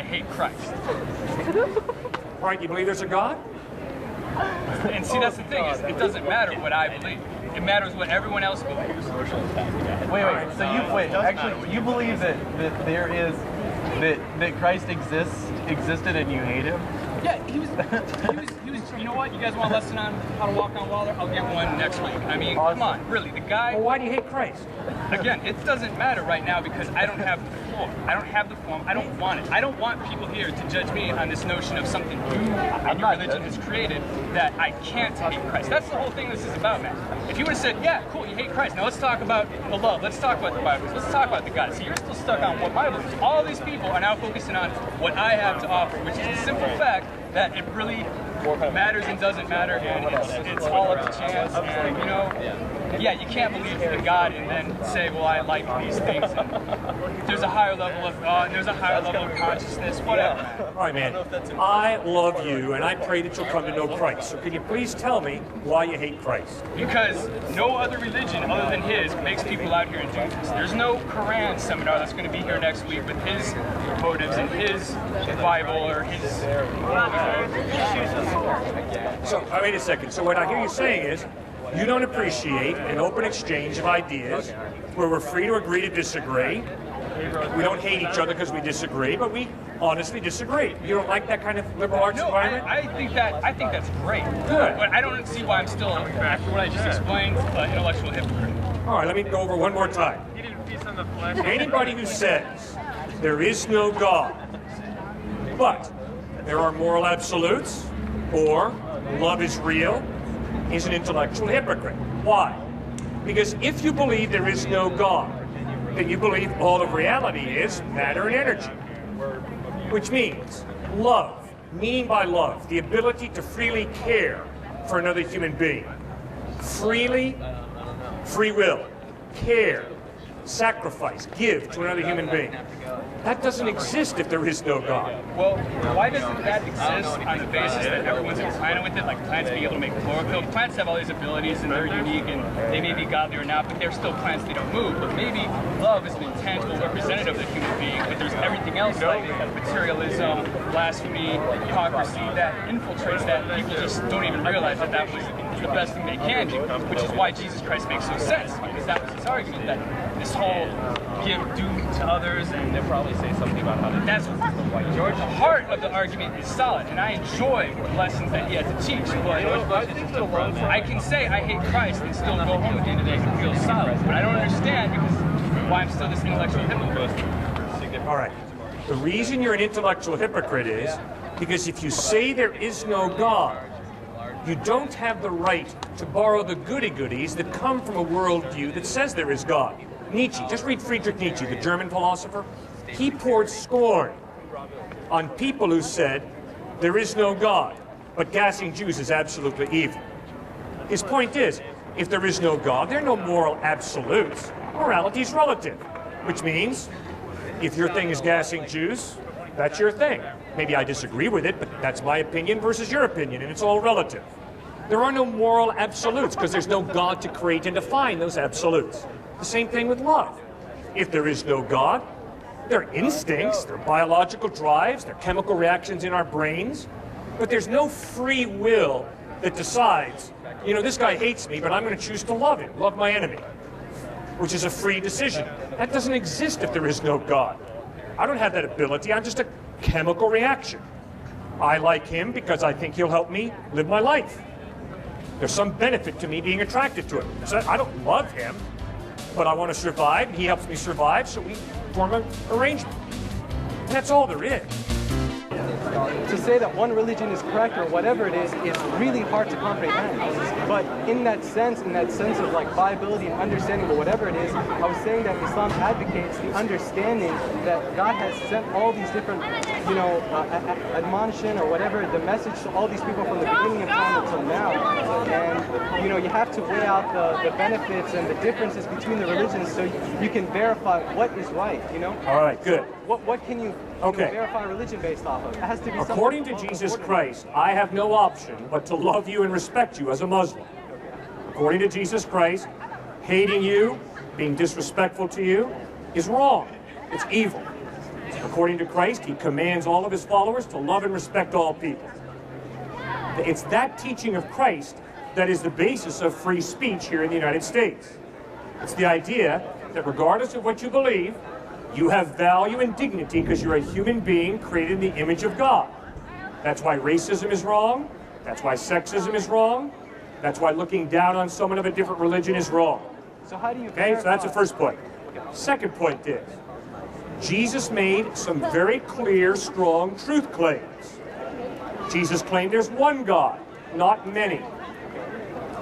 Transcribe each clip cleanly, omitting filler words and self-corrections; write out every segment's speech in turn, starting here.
hate Christ. Right, you believe there's a God? And see, that's the thing, is it doesn't matter what I believe. It matters what everyone else believes. Wait. So you believe that there is that Christ existed and you hate him? Yeah, he was, you know what? You guys want a lesson on how to walk on water? I'll get one next week. I mean, come on, really, the guy... Well, why do you hate Christ? Again, it doesn't matter right now because I don't have the form. I don't have the form. I don't want it. I don't want people here to judge me on this notion of something you and your religion has created that I can't hate Christ. That's the whole thing this is about, man. If you would have said, yeah, cool, you hate Christ. Now let's talk about the love. Let's talk about the Bible. Let's talk about the God. See, you're still stuck on what my beliefs. All these people are now focusing on what I have to offer, which is the simple fact that it really matters and doesn't matter, and it's all up to chance. And you know, yeah, you can't believe in God and then say, well, I like these things. And there's a higher level of thought, and there's a higher level of consciousness, whatever. All right, man. I love you, and I pray that you'll come to know Christ. So can you please tell me why you hate Christ? Because no other religion other than his makes people out here and do this. There's no Quran seminar that's going to be here next week with his motives and his Bible or his... So, wait a second. So what I hear you saying is, you don't appreciate an open exchange of ideas where we're free to agree to disagree. We don't hate each other because we disagree, but we honestly disagree. You don't like that kind of liberal arts environment? I think that's great. Good. But I don't see why I'm still, after what I just explained, intellectual hypocrite. All right, let me go over one more time. Anybody who says there is no God, but there are moral absolutes, or love is real, is an intellectual hypocrite. Why? Because if you believe there is no God, then you believe all of reality is matter and energy. Which means love, meaning by love, the ability to freely care for another human being. Freely, free will, care, sacrifice, give to another human being. That doesn't exist if there is no God. Well, why doesn't that exist on the basis that everyone's in planet with it, like plants being able to make chlorophyll? Plants have all these abilities and they're unique and they may be godly or not, but they're still plants, they don't move. But maybe love is an intangible representative of the human being, but there's everything else like materialism, blasphemy, hypocrisy that infiltrates that. People just don't even realize that that was the best thing they can do, which is why Jesus Christ makes no sense, because that was his argument, that this whole give due to others, and they'll probably say something about how that's George. The heart of the argument is solid, and I enjoy the lessons that he had to teach. But I can say I hate Christ and still go home at the end of the day and feel solid, but I don't understand because why I'm still this intellectual hypocrite. All right. The reason you're an intellectual hypocrite is because if you say there is no God, you don't have the right to borrow the goody-goodies that come from a worldview that says there is God. Nietzsche, just read Friedrich Nietzsche, the German philosopher. He poured scorn on people who said there is no God, but gassing Jews is absolutely evil. His point is, if there is no God, there are no moral absolutes. Morality is relative, which means if your thing is gassing Jews, that's your thing. Maybe I disagree with it, but that's my opinion versus your opinion, and it's all relative. There are no moral absolutes because there's no God to create and define those absolutes. The same thing with love. If there is no God, there are instincts, there are biological drives, there are chemical reactions in our brains, but there's no free will that decides, you know, this guy hates me, but I'm going to choose to love him, love my enemy, which is a free decision. That doesn't exist if there is no God. I don't have that ability. I'm just a chemical reaction. I like him because I think he'll help me live my life. There's some benefit to me being attracted to him. So I don't love him, but I want to survive, and he helps me survive, so we form an arrangement. And that's all there is. To say that one religion is correct or whatever it is really hard to comprehend. But in that sense of like viability and understanding or whatever it is, I was saying that Islam advocates the understanding that God has sent all these different, admonition or whatever, the message to all these people from the beginning of time until now. And, you have to weigh out the benefits and the differences between the religions so you can verify what is right, All right, good. So what can you verify religion based off of? It has to be according to Jesus Christ, I have no option but to love you and respect you as a Muslim. According to Jesus Christ, hating you, being disrespectful to you, is wrong. It's evil. According to Christ, he commands all of his followers to love and respect all people. It's that teaching of Christ that is the basis of free speech here in the United States. It's the idea that regardless of what you believe, you have value and dignity because you're a human being created in the image of God. That's why racism is wrong. That's why sexism is wrong. That's why looking down on someone of a different religion is wrong. So how do you Okay, so that's the first point. Second point is, Jesus made some very clear, strong truth claims. Jesus claimed there's one God, not many.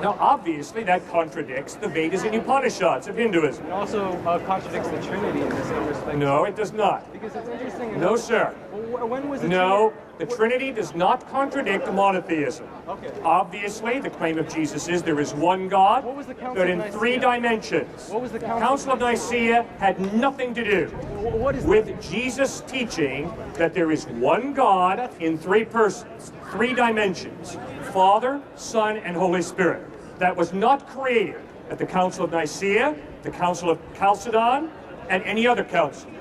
Now, obviously, that contradicts the Vedas and Upanishads of Hinduism. It also contradicts the Trinity in the same respect. No, it does not. Because it's interesting. No, sir. Well, when was the No, the Trinity does not contradict monotheism. Okay. Obviously, the claim of Jesus is there is one God, What was the Council but of in Nicaea? 3 dimensions. What was the The Council Council of Nicaea had nothing to do What is with Jesus teaching that there is one God in 3 persons, 3 dimensions, Father, Son, and Holy Spirit. That was not created at the Council of Nicaea, the Council of Chalcedon, and any other council.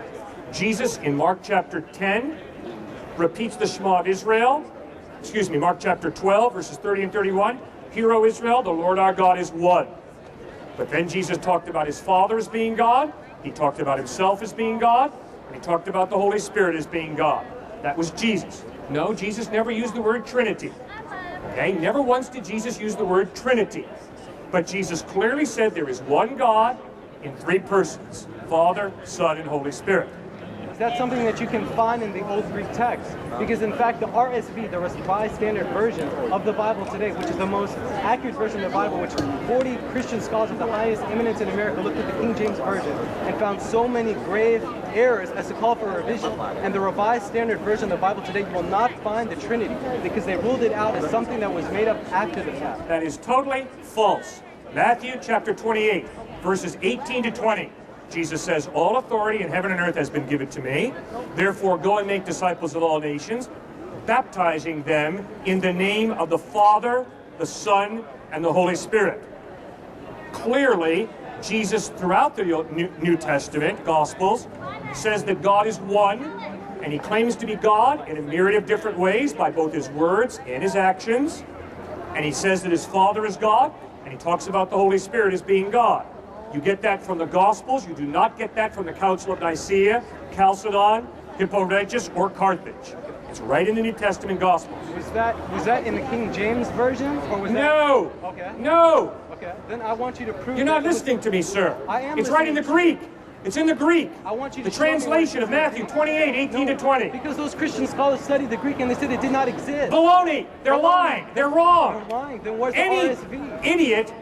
Jesus, in Mark chapter 10, repeats the Shema of Israel. Mark chapter 12, verses 30 and 31. Hear, O Israel, the Lord our God is one. But then Jesus talked about his Father as being God. He talked about himself as being God. And he talked about the Holy Spirit as being God. That was Jesus. No, Jesus never used the word Trinity. Okay, never once did Jesus use the word Trinity. But Jesus clearly said there is one God in 3 persons, Father, Son, and Holy Spirit. Is that something that you can find in the Old Greek text? Because in fact, the RSV, the Revised Standard Version of the Bible today, which is the most accurate version of the Bible, which 40 Christian scholars of the highest eminence in America looked at the King James Version and found so many grave errors as to call for a revision. And the Revised Standard Version of the Bible today, you will not find the Trinity because they ruled it out as something that was made up after the fact. That is totally false. Matthew chapter 28, verses 18 to 20. Jesus says, all authority in heaven and earth has been given to me. Therefore, go and make disciples of all nations, baptizing them in the name of the Father, the Son, and the Holy Spirit. Clearly, Jesus, throughout the New Testament, Gospels, says that God is one, and he claims to be God in a myriad of different ways by both his words and his actions. And he says that his Father is God, and he talks about the Holy Spirit as being God. You get that from the Gospels. You do not get that from the Council of Nicaea, Chalcedon, Hippolytus, or Carthage. It's right in the New Testament Gospels. Was that in the King James Version, or was No! that? Okay. No! Okay. Then I want you to prove. You're not listening to me, sir. I am It's right in the listening. Greek. It's in the Greek. I want you to The show me translation where of Matthew 28, 18 to 20. Because those Christian scholars studied the Greek and they said it did not exist. Baloney! They're lying. They're wrong. They're lying. Then where's the Any RSV? idiot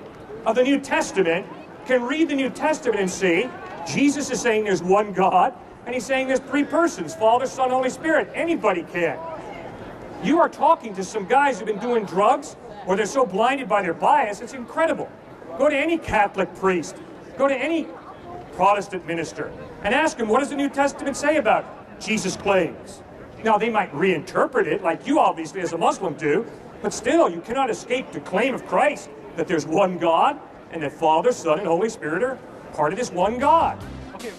of the New Testament can read the New Testament and see Jesus is saying there's one God, and he's saying there's 3 persons, Father, Son, Holy Spirit. Anybody can. You are talking to some guys who've been doing drugs, or they're so blinded by their bias, it's incredible. Go to any Catholic priest, go to any Protestant minister, and ask him, what does the New Testament say about Jesus' claims? Now, they might reinterpret it, like you obviously as a Muslim do, but still, you cannot escape the claim of Christ that there's one God, and that Father, Son, and Holy Spirit are part of this one God. Okay.